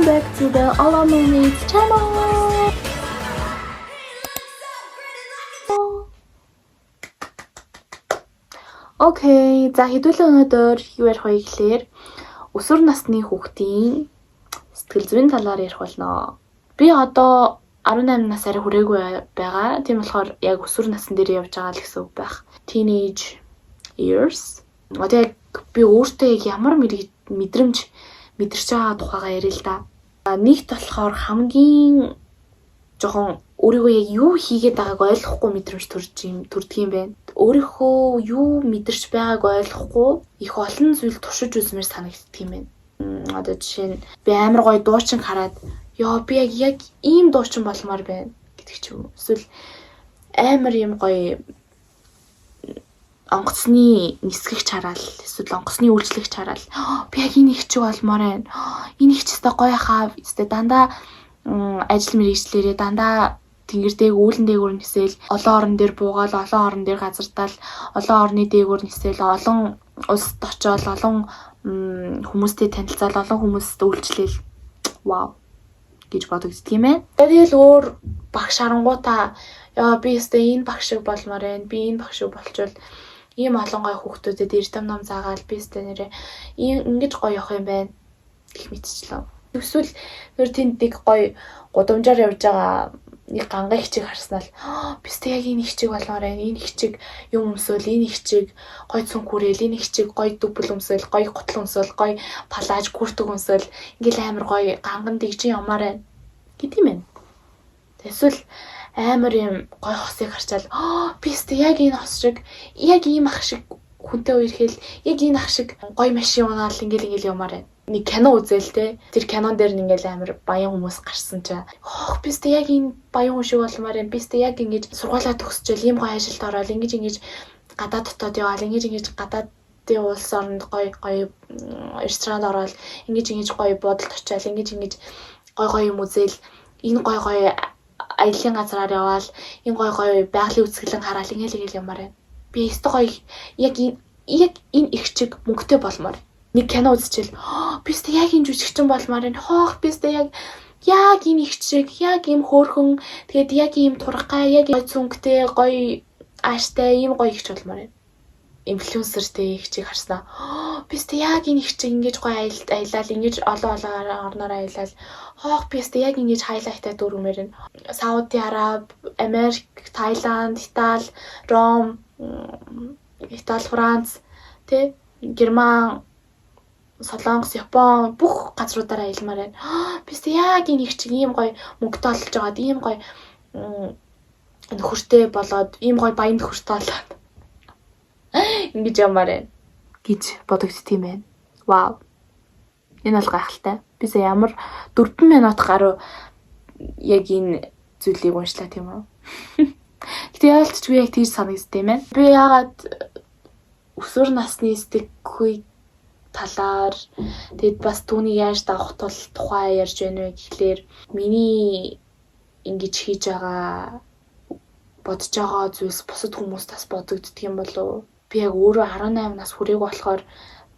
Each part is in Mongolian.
welcome back to the All Mermaids channel. Окей, за хэдүүлээ өнөөдөр юу ярих вэ гэхээр өсвөр насны хүүхдийн сэтгэл зүйн талаар ярих болно. Би одоо 18 нас арай хүрээгүй байгаа. Тийм болохоор яг өсвөр насны дээр явж байгаа л гэсэн үг байх. Teenage years. Одоо яг би өөртөө яг ямар мэдрэмж мэдэрч байгаа тухайгаа ярил л да. Нэгт болохоор хамгийн жоохон өөрийгөө яг юу хийгээд байгааг ойлгохгүй мэдрэмж төрдөг юм байна. Өөрийнхөө юу мэдэрч байгааг ойлгохгүй их олон зүйл туршиж үзмээр санагддаг юм байна. Одоо жишээ нь би амар гоё дуучин хараад ёо би яг ийм дуучин болмоор байна гэдэг ч юм уу. Эсвэл амар юм гоё онгоцны нисгэгч хараад эсвэл онгоцны үйлчлэгч хараад би яг энэ их чиг болмоор байна. Энэ их ч өстой гоё хаа. Өстой дандаа ажил мэргэжлэрээ дандаа тэнгэр дээг үүлэн дээгүүр нисэл олон орон дээр буугаал олон орон дээр газардал олон орны дээгүүр нисэл олон улсад очиод олон хүмүүстэй танилцал олон хүмүүстэй үйлчлэл вау гэж бодогддөг юм байна. Тэгэл өөр багш харангуудаа яа би өстой энэ багш шиг болмоор байна. Би энэ багш шиг болчвол ийм олон гой хүүхдүүдэд эрдэм ном заагаал би өстой нэрээ ингэж гоё явах юм байна гэх мэтчлээ. Эсвэл нөр тэнд нэг гоё гудамжаар явж байгаа нэг ганга хичээг харснаа л бистэ яг энэ хичээг болмоор байна. Энэ хичээг юм өмсөөл, энэ хичээг гоё цүнх хүрээл, энэ хичээг гоё дүбэл өмсөөл, гоё гутал өмсөөл, гоё палаж күртэг өмсөөл ингээл амар гоё ганган дэгжин ямаар байна гэдэг юм байна. Эсвэл амар юм гоё хосыг харчаал бистэ яг энэ хос шиг яг ийм ах шиг хүнтэй үерхэл яг энэ ах шиг гоё машин унаал ингээл ямаар байна. Нэг кино үзэл те. Тэр кинон дээр ингээл амар баян хүмүүс гарсан чаа. Бистэ яг энэ баян хүн шиг болмоор юм. Бистэ яг ингэж сургуулаа төгсчөөл ийм гоё ажилд ороод ингэж гадаад дотоод яваал ингэж гадаадын улс оронд гоё ресторанд ороод ингэж гоё буудалд очиал ингэж гоё юм үзэл энэ гоё аялын газраар яваал энэ гоё байгалийн үзэсгэлэн хараал ингээл ямаар байна. Би өстой гоё яг энэ их чиг мөнгөтэй болмоор нэг кино үзчихэл бистэ яг энэ жүжигчин болмоор энэ бистэ яг энэ их чиг яг ийм хөөрхөн тэгээд яг ийм тургай яг гоё цүнхтэй гоё ааштай ийм гоё ихч болмоор байна. Инфлюенсертэй их чиг харснаа бистэ яг энэ их чиг ингэж гоё аялал ингэж олон орноор аялал бистэ яг ингэж хайлайттай дөрвмээр байна. Сауди Араб, Америк, Таиланд, Итали, Ром, Итали, Франц, тэ Герман, Солонгос, Япон бүх газруудаараа аялмаар байна. Бистэ яг энэ их чиг ийм гоё мөнгөтэй болж байгаад ийм гоё нөхөртэй болоод ийм гоё баян нөхөртэй болоод ингэж ямаар байна гэж бодогдт юм байна. Вау. Энэ бол гайхалтай. Би сая ямар 4 минут гаруй яг энэ зүйлийг уншлаа тийм үү. Гэтэ яалтч би яг тийж санагдсан юм байна. Би яагаад өсвөр насны сэтгэхүй талаар тэгэд бас түүнийг яаж давах тухай ярьж байна вэ гэхлээр миний ингэж хийж байгаа бодож байгаа зүйлс бусад хүмүүстээс бодогддөг юм болов. Би яг өөрөө 18 нас хүрээгүй болохоор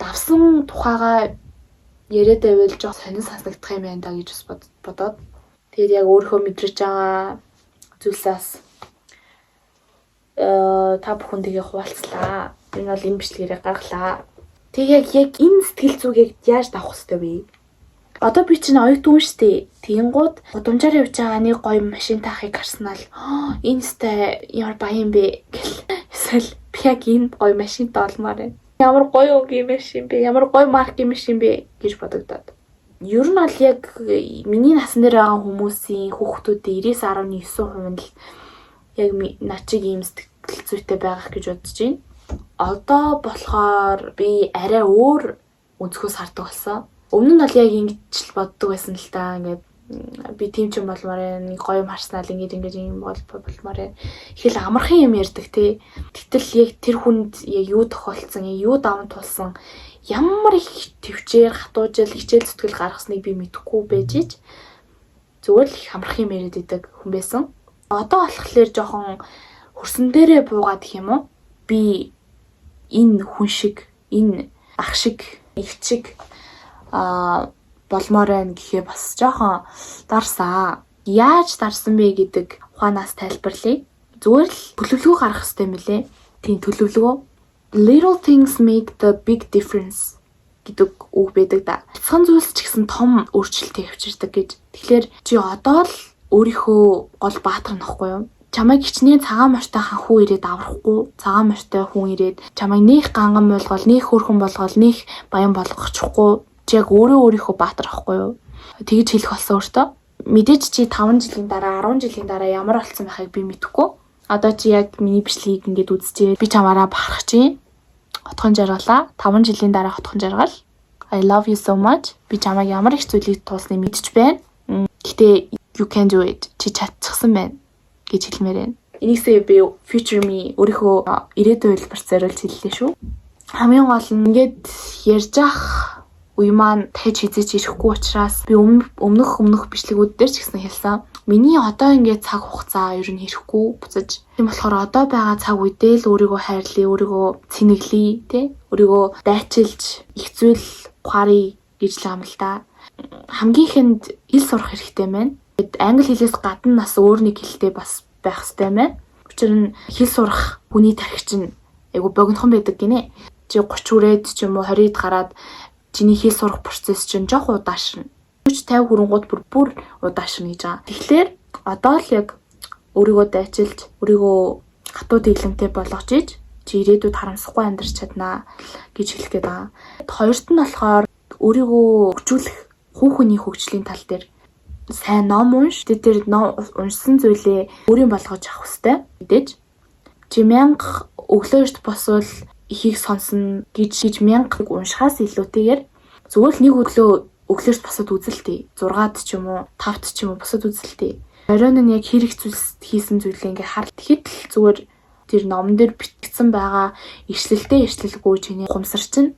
давсан тухайгаа яриад байвал жоох сонир санагдах юм байна да гэж бас бодоод тэгээд яг өөрөө мэдрэж байгаа зүйлсээс та бүхэндээ хуваалцлаа. Энэ бол энэ бичлэгээр гаргалаа. Тэг яг энэ сэтгэл зүгийг яаж давах хэрэгтэй вэ? Одоо би чинь оюутан штэ. Тэгэнгүүт гудамжаар явж байгаа нэг гоё машин таахыг харснаа л энэ сте ямар баян бэ гэл. Эсвэл би яг энэ гоё машинтай олмоор байна. Ямар гоё үгийн машин бэ? Ямар гоё маркийн машин бэ гэж бодогдоод. Ер нь бол яг миний насны дээр байгаа хүмүүсийн хүүхдүүдийн 90-19% нь л яг над чиг ийм сэтгэл зүйтэй байгаах гэж бодож байна. Одоо болохоор би арай өөр өнцгөөс хардаг болсон. Өмнө нь бол яг ингэж л боддог байсан л та. Ингээд би тийм ч юм болмоор байна. Гоё юм харснаа л ингэж юм болмоор байна. Ихэл амархан юм ярьдаг те. Гэтэл яг тэр хүнд яг юу тохиолдсон, юу даван тулсан, ямар их төвчээр хатуужил хичээл зүтгэл гаргасныг би мэдэхгүй байж ич. Зүгээр л их амархан юм яриад идэг хүн байсан. Одоо болохоор жоохон хөрсөн дээрээ буугаад гэх юм уу? Би энэ хүн шиг, энэ ах шиг, их чиг болмоор байна гэхээ бас жоохон дарсаа. Яаж дарсан бэ гэдэг ухаанаас тайлбарлая. Зүгээр л төлөвлөгөө гаргах хэрэгтэй мөлий. Тийм төлөвлөгөө. Little things make the big difference гэдэг үг байдаг да. Цан зүйлс ч гэсэн том өөрчлөлтийг авчирдаг гэж. Тэгэхээр чи одоо л өөрийнхөө гол баатар нөхгүй юу? Чамайг хичнээн цагаан морьтой ханхуу ирээд аврахгүй, цагаан морьтой хүн ирээд чамайг нэх ганган болгоол, нэх хөөрхөн болгоол, нэх баян болгочихгүй. Чи яг өөрийнхөө баатар ахгүй юу? Тэгж хэлэх болсон өөртөө. Мэдээж чи 5 жилийн дараа, 10 жилийн дараа ямар болсон байхыг би мэдэхгүй. Одоо чи яг миний бичлэгийг ингээд үзчихээ. Би чамаараа бахарах чинь. Хотхон жаргалаа. 5 жилийн дараа хотхон жаргал. I love you so much. Би чамайг ямар их зүйлийг туулсныг мэдчих байна. Гэтэ you can do it. Чи чадчихсан байна гэж хэлмээр байна. Энийсээ би future me өөрийнхөө ирээдүйн хэлбэрт зориулж хэллээ шүү. Хамгийн гол нь ингээд ярьж ах үе маань дахиж хизээч ирэхгүй учраас би өмнөх бичлэгүүд дээр ч гэсэн хэлсэн. Миний одоо ингээд цаг хугацаа ер нь ирэхгүй буцаж. Тийм болохоор одоо байгаа цаг үедээ л өөрийгөө хайрлая, өөрийгөө цэнэглэе, тий? Өөрийгөө дайчилж их зүйл ухааръя гэж л юм л да. Хамгийн ихэнд хэл сурах хэрэгтэй байна. Англи хэлээс гадна бас өөр нэг хэлтэй бас байх хэрэгтэй байна. Учир нь хэл сурах хүний тархич нь айгу богинохон байдаг гинэ. Чи 30 хүрээд ч юм уу 20-д гараад чиний хэл сурах процесс чинь жоох удаашрна. 40-50 хүрэнгууд бүр удаашрна гэж байгаа. Тэгэхээр одоо л яг өөрийгөө дайчилж, өөрийгөө хатуу дэглэмтэй болгож иж чи ирээдүйд харамсахгүй амьдарч чаднаа гэж хэлэх гээд байгаа. Хоёрт нь болохоор өөрийгөө хөгжүүлэх, хүүхний хөгжлийн тал дээр сайн ном унш. Тэр ном уншсан зүйлээ өөрийн болгож авах хэрэгтэй. Мэдээж чи 1000 өглөө эрт босвол ихийг сонсно гэж 1000 уншихаас илүүтэйгээр зүгээр л нэг өглөөс босоод үзэлтэй. 6-д ч юм уу, 5-д ч юм уу босоод үзэлтэй. Оройн нь яг хэрэг зүйлс хийсэн зүйлээ ингээ хар тэгэхэд л зүгээр тэр номон дээр бичсэн байгаа ишлэлгүй чиний ухамсар чинь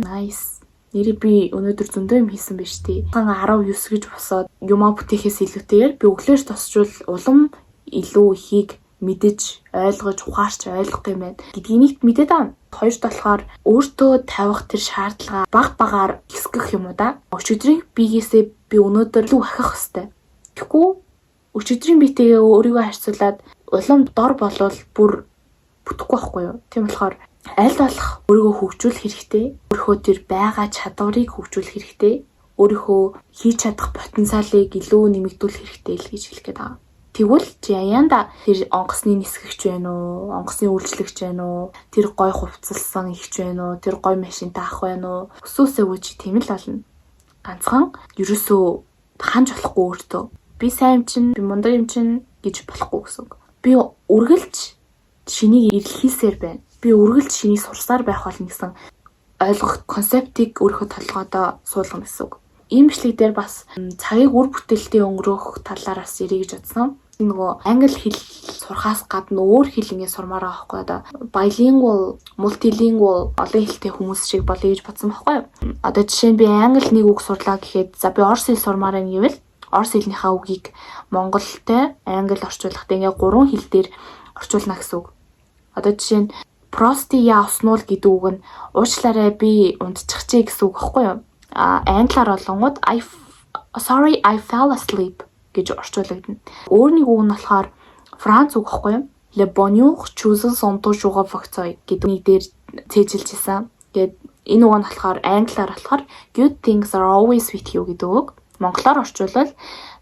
nice. Нэрээ би өнөөдөр зөндөө юм хийсэн биз дээ. 19 гэж босоод юмаа бүтээхээс илүүтэйгээр би өглөөс тосчвол улам илүү ихийг мэдэж, ойлгож, ухаарч ойлгох юм байна гэдгийг мэдээд байна. Хоёрт болохоор өөртөө тавих тэр шаардлага багаар хэсгэх юм уу да. Өчигдрийн биегээсээ би өнөөдөр л ахих хэвээр. Тэгэхгүй өчигдрийн биетэйгээ өөрийгөө харьцуулаад улам дор болвол бүр бүтэхгүй байхгүй юу? Тийм болохоор аль болох өөрийгөө хөгжүүлэх хэрэгтэй. Өөрийнхөө тэр байгаа чадварыг хөгжүүлэх хэрэгтэй. Өөрийнхөө хийж чадах потенциалыг илүү нэмэгдүүлэх хэрэгтэй л гэж хэлэх гээд байгаа. Тэгвэл чи аяанда тэр онгоцны нисгэгч байна уу? Онгоцны үйлчлэгч байна уу? Тэр гой хувцалсан ихч байна уу? Тэр гой машинтай ах байна уу? Өсөөсөө чи тийм л болно. Ганцхан ерөөсөө ханж болохгүй өөртөө. Би сайн юм чинь, би мундаг юм чинь гэж болохгүй гэсэн үг. Би үргэлж шинийг эрэлхийсээр байна. Би үргэлж шинийг сурсаар байх болно гэсэн ойлгох концептыг өөрийнхөө толгойдоо суулгана гэсэн үг. Ийм бичлэг дээр бас цагийг үр бүтээлтэд өнгөрөөх талаар бас ярих гэж бодсон. Нөгөө англи хэл сурахаас гадна өөр хэл ингэ сурмаар байгаа байхгүй одоо bilingual, multilingual олон хэлтэй хүмүүс шиг болъё гэж бодсон байхгүй юу? Одоо жишээ нь би англи нэг үг сурлаа гэхэд за би орос хэл сурмаар байна гэвэл орос хэлнийхээ үгийг монголтой англи орчуулгатай ингээ 3 хэл дээр орчуулна гэсэн үг. Одоо жишээ нь прости я уснуул гэдэг үг нь уучлаарай би унтчихжээ гэсэн үг байхгүй юу? Англиар болонгууд I fell asleep гэж орчуулагдана. Өөр нэг үг нь болохоор Франц үг байхгүй юу? Le bonheur choisis son toujours factory гэдэг нэг дээр цээжилжсэн. Тэгээд энэ үг нь болохоор англиар болохоор good things are always with you гэдэг үг. Монголоор орчуулвал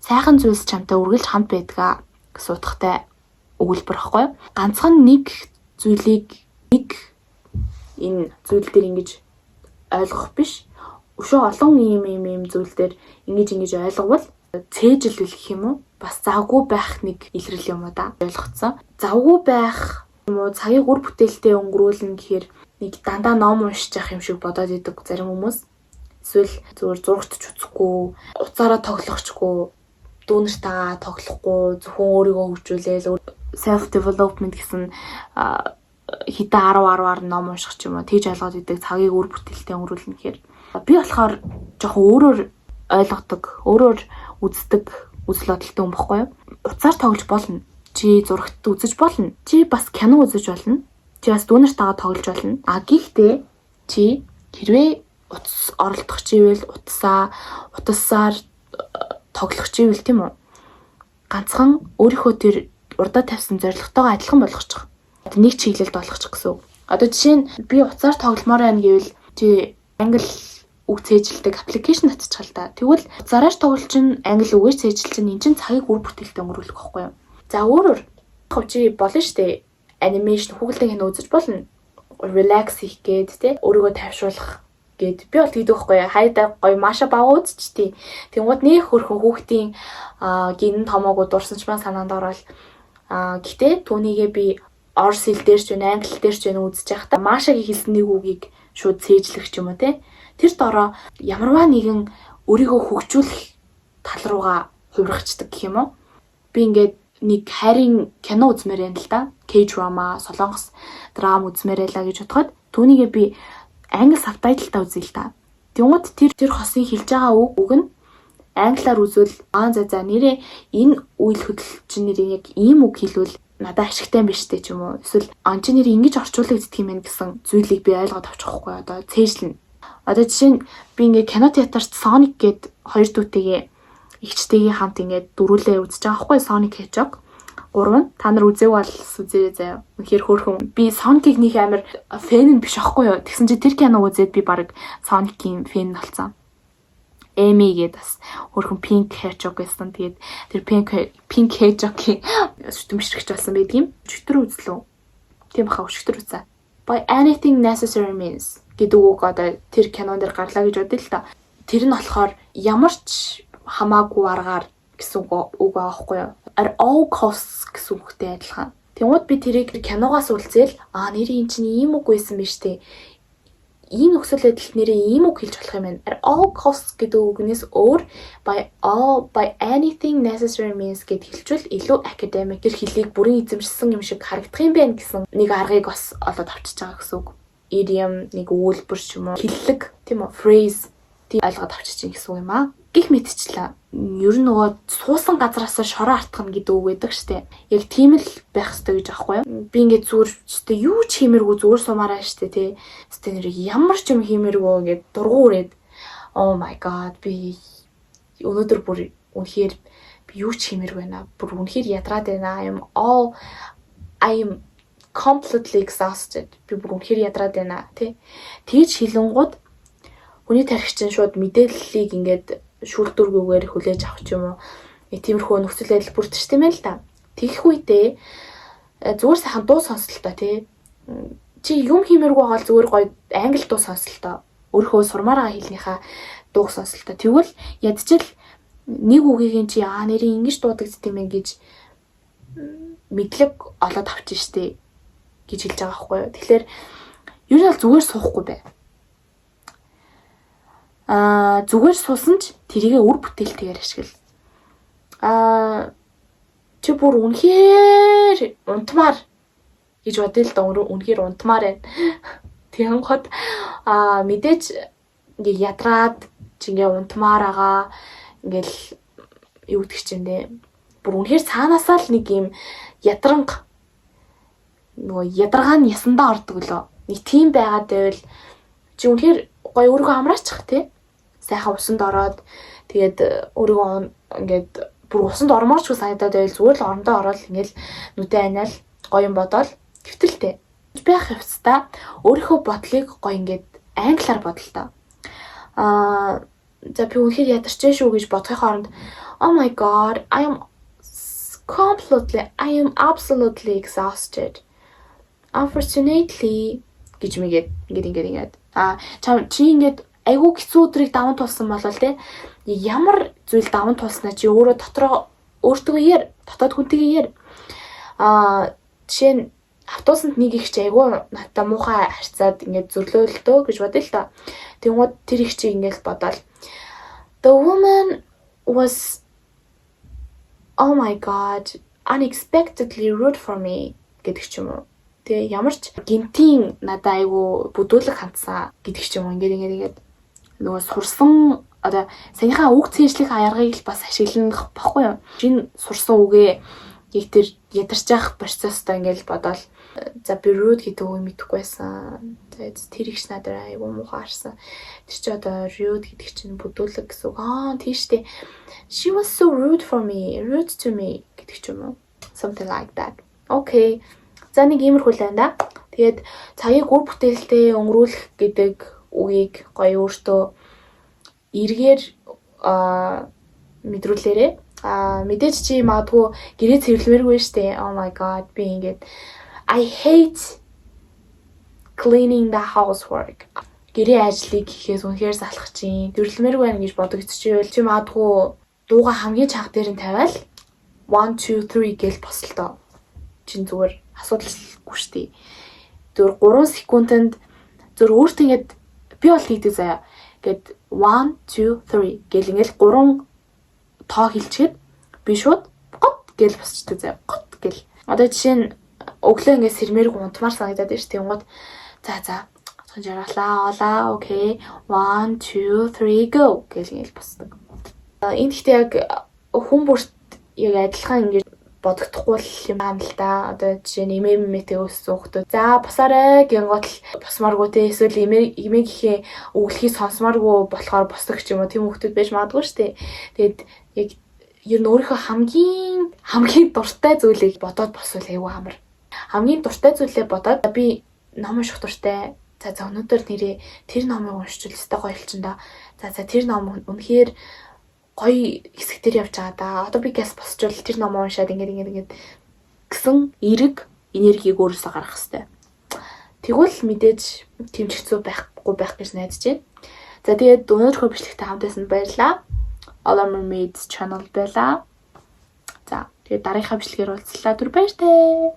сайхан зүйлс чамтай үргэлж хамт байдгаа гэсэн утгатай өгүүлбэр байхгүй юу? Ганцхан нэг зүйлийг энэ зүйл дээр ингэж ойлгох биш. Өшөө олон ийм зүйл дээр ингэж ойлговол цээжилвэл гэх юм уу? Бас завгүй байх нэг илрэл юм уу да? Ойлгоцсон. Завгүй байх юм уу? Цагийг үр бүтээлтэд өнгөрүүлнэ гэхээр нэг дандаа ном уншиж явах юм шиг бодоод идэг зарим хүмүүс. Эсвэл зүгээр зурагтч үзэхгүй, уцаараа тоглохчгүй, дүүнэртээ тоглохгүй, зөвхөн өөрийгөө хөгжүүлээл self development гэсэн хитэ 10 ном унших ч юм уу тэгж ойлгоод идэг цагийг үр бүтээлтэд өнгөрүүлнэ гэхээр би болохоор жоохон өөрөөр ойлгодог, өөрөөр үздэг үзэл бодолтой юм баггүй юу? Уцаар тоглож болно. Чи зурагт үзэж болно. Чи бас кино үзэж болно. Чи бас дүүнэртэйгээ тоглож болно. Гэхдээ чи хэрвээ утас оролдох чивэл утасаар тоглох чивэл тийм үү? Ганцхан өөрийнхөө тэр урдаа тавьсан зорилготойгоо адилхан болгочих. Нэг чиглэлд болгочих гэсэн үг. Одоо жишээ нь би утсаар тогломоор байна гэвэл чи англи үг цээжилдэг аппликейшн татчих л та. Тэгвэл утсаараач тоглол чинь англи үгээр цээжил чинь энэ чинь цагийг үр бүтээлтэй өнгөрүүлэх байхгүй юу? За өөрөөр чи болно штэ анимашн хүүхэлдэйн кино үзэж болно. Relax хийх гээд те өөрийгөө тайвшруулах гээд би бол тэгдэг байхгүй юу? Хайдаа гоё маша бага үзчихтий. Тэнгууд нэг хөрхөн хүүхдийн гинэн томоогүй дурсан ч маань санаанд ороод гэтээ түүнийгээ би орс хэл дээр ч вэ англи дээр ч вэ үзэж байхдаа маашагийн хэлсэн нэг үгийг шууд цээжлэх ч юм уу те. Тэр дороо ямарваа нэгэн өөрийгөө хөгжүүлэх тал руугаа хувиргачдаг гэх юм уу? Би ингээд нэг хайрын кино үзмээр байна л да. K-drama, солонгос драма үзмээр байлаа гэж бодоход түүнийгээ би англи сабтайтлтай үзье л да. Тэнгууд тэр хосын хэлж байгаа үг нь англиар үзвэл за нэрээ энэ үйл хөдлөлчин нэрээ яг ийм үг хэлвэл надад ашигтай юм биш үү ч юм уу. Эсвэл анч нэр ингэж орчуулагддаг юм байна гэсэн зүйлийг би ойлгоод авчихгүй одоо цээжлэнэ. Одоо жишээ нь би ингээ кино театрт Sonic гээд хоёр дүүтэйгээ эгчтэйгээ хамт ингээ дөрүүлээ үзэж байгаа байхгүй Sonic Hedgehog 3 та нар үзег бол үзээрэй заяа. Үнэхээр хөөрхөн. Би Sonic-ийг нэг амар фэн биш аахгүй юу. Тэгсэн чи тэр кино үзээд би баг Sonic-ийн фэн болсон. Эми гээд бас хөөрхөн Pink Hedgehog гэсэн. Тэгээд тэр Pink Hedgehog-ийн сүтэмшрэгч болсон байдаг юм. Өчтөр үзлөө. Тийм баха өчтөр үзээ. By anything necessary means гэдэг үг одоо тэр кинон дээр гарлаа гэж бодъё л та. Тэр нь болохоор ямар ч хамаагүй аргаар гэсэн үг аахгүй юу? At all costs гэсэн үгтэй адилхан. Тэгмүүд би тэрийг киногоос үлзээл нэрийн эн чинь ийм үг байсан биз дээ. Ийм нөхцөл байдалд нэрээ ийм үг хэлж болох юм байна. At all costs гэдэг үгнээс өөр by anything necessary means гэд хэлжүүл илүү academic тэр хэлийг бүрэн эзэмшсэн юм шиг харагдах юм байна гэсэн нэг аргыг бас олоод авчиж байгаа гэсэн үг. Idiom нэг үйлбэр ч юм уу хэллэг тийм үү phrase тийм ойлгоод авчиж чинь гэсэн үг юм аа. Гэх мэтчлээ. Ер нь нөгөө суусан газараас шороо артгах гэдэг үг байдаг штэ. Яг тийм л байх хэрэгтэй гэж аахгүй юу? Би ингээд зүгээр штэ юу ч хиймэргүй зүгээр сумаараа штэ тий. Штэ нэр ямар ч юм хиймэргүй ингээд дургуун үрээд oh my god би өнөөдөр бүр үнэхээр би юу ч хиймэргүй байна. Бүр үнэхээр ядраад байна. I am completely exhausted. Би бүр үнэхээр ядраад байна тий. Тэгж хилэнгууд хүний тархич чинь шууд мэдээллийг ингээд шүүлтүргүүгээр хүлээж авах юм уу? Тиймэрхүү нөхцөл байдал бүрдэж тийм ээ л да. Тэгэх үедээ зүгээр сайхан дуу сонсолтой тий. Чи юм хиймэргүй байгаа л зүгээр гоё англи дуу сонсолтой. Өөрийнхөө сурмаар байгаа хэлнийхээ дуу сонсолтой. Тэгвэл ядчил нэг үгийн чи нэрийн ингэж дуудагдд юм гэж мэдлэг олоод авчих штеп гэж хэлж байгаа байхгүй юу? Тэгэхээр ер нь зүгээр суухгүй бай. Зүгээр суусан ч тэрийгэ үр бүтээлтэйгээр ашигла. Чи бүр үнэхээр унтмаар гэж бодъё л да. Үнэхээр унтмаар байна. Тэгэн гот мэдээж ингээ ядраад чи ингээ унтмаар байгаа. Ингээл юу гэдэг чинь дээ. Бүр үнэхээр цаанаасаа л нэг юм ядранг нөгөө ядаргаа нь ясандаа ордог лөө. Нэг тийм байгаад байвал чи үнэхээр гоё өөрийгөө амраачих тий. Сайхан усанд ороод тэгээд өөрийгөө ингээд бүр усанд ормоорч санагдаад байвал зүгээр л орондоо ороод ингээл нүдэ аниал гоё юм бодоол хэвтэлтэй. Байх хэвцээ өөрийнхөө бодлыг гоё ингээд англиар бодлоо. За би үнэхээр ядарч шүү гэж бодохын оронд oh my god I am absolutely exhausted. Unfortunately гэж мэгээд ингээд чи ингээд айгүй хэцүү өдрийг даван туулсан болол те ямар зүйл даван туулснаа чи өөрөө дотроо өөртөө яар дотоод хүнтэйгээ яар жишээ нь автобусанд нэг их чи айгүй надтай муухай харьцаад ингээд зөрлөөлтөө гэж бодъё л та. Тэгмээд тэр их чи ингээд бодоол the woman was oh my god unexpectedly rude for me гэдэг ч юм уу. Тэгээ ямар ч гинтийн надад айгүй бүдүүлэг хандсан гэдэг ч юм уу ингээд нөгөө сурсан одоо саяхан үг цээжлэх аргыг л бас ашиглах баггүй юу. Шинэ сурсан үгээ яг тэр ядарч явах процесстай ингээл бодоол За би rude гэдэг үг мэдэхгүй байсан. Тэгээд тэр их надад айгүй муухай харсан. Тэр чи одоо rude гэдэг чинь бүдүүлэг гэсэн үг. Тийш дээ. She was so rude for me. Rude to me гэдэг ч юм уу. Something like that. Okay. За нэг иймэрхүү л байна да. Тэгээд цагийг үр бүтээлтэй өнгөрүүлэх гэдэг үгийг гоё өөртөө эргээр мэдрүүлээрээ. Мэдээж чи магадгүй гэрээ цэвэрлэмээргүй штэ. Oh my god би ингээд I hate cleaning the housework. Гэрээ ажлыг хийхээс үнэхээр залхах чинь цэвэрлэмээргүй байна гэж бодогдчихвэл чи магадгүй дууга хамгийн чанга дээр нь тавиал 1 2 3 гэж босолтоо. Чин зүгээр асуудалгүй штэ. Зүгээр 3 секундэд зүгээр өөртөө ингээд би бол хийдэг заяа. Гэт 1 2 3 гэл ингээд 3 тоо хэлчихэд би шууд гот гэл босчдөг заяа. Гот гэл. Одоо жишээ нь өглөө ингээд сэрмээргүй унтмаар санагдаад байна шүү. Тэнгууд за сонжруулаа олаа окей 1 2 3 go гэл ингээд босдог. Энд гэхдээ яг хүн бүрт яг адилхан ингээд бодогдохгүй юм аа л да. Одоо жишээ нь эмээтэй өссөн хүмүүс за босаарэ гингот босмааргүй те эсвэл эмээгийн өглөхийг сонсмааргүй болохоор босдог ч юм уу тийм хүмүүс байж магадгүй шүү дээ. Тэгээд яг ер нь өөрийнхөө хамгийн дуртай зүйлийг бодоод босвол айгүй амар. Хамгийн дуртай зүйлээ бодоод би ном унших дуртай. За өнөөдөр нэрээ тэр номыг уншчихвал өстой гоё болчихно да. За тэр ном үнэхээр гоё хэсэгтэр явж байгаа да. Одоо би гэс босчвал тэр ном уншаад ингээд гэсэн эрэг энергийг өөрөөсөө гаргах хэрэгтэй. Тэгвэл мэдээж тэмцэцүү байхгүй байх гэж найдаж байна. За тэгээд өнөөдрийнхөө бичлэгтээ хамтаасан баярлалаа. All Our Mermaids channel байла. За тэгээд дараагийнхаа бичлэгээр уулзлаа. Түр баяртай.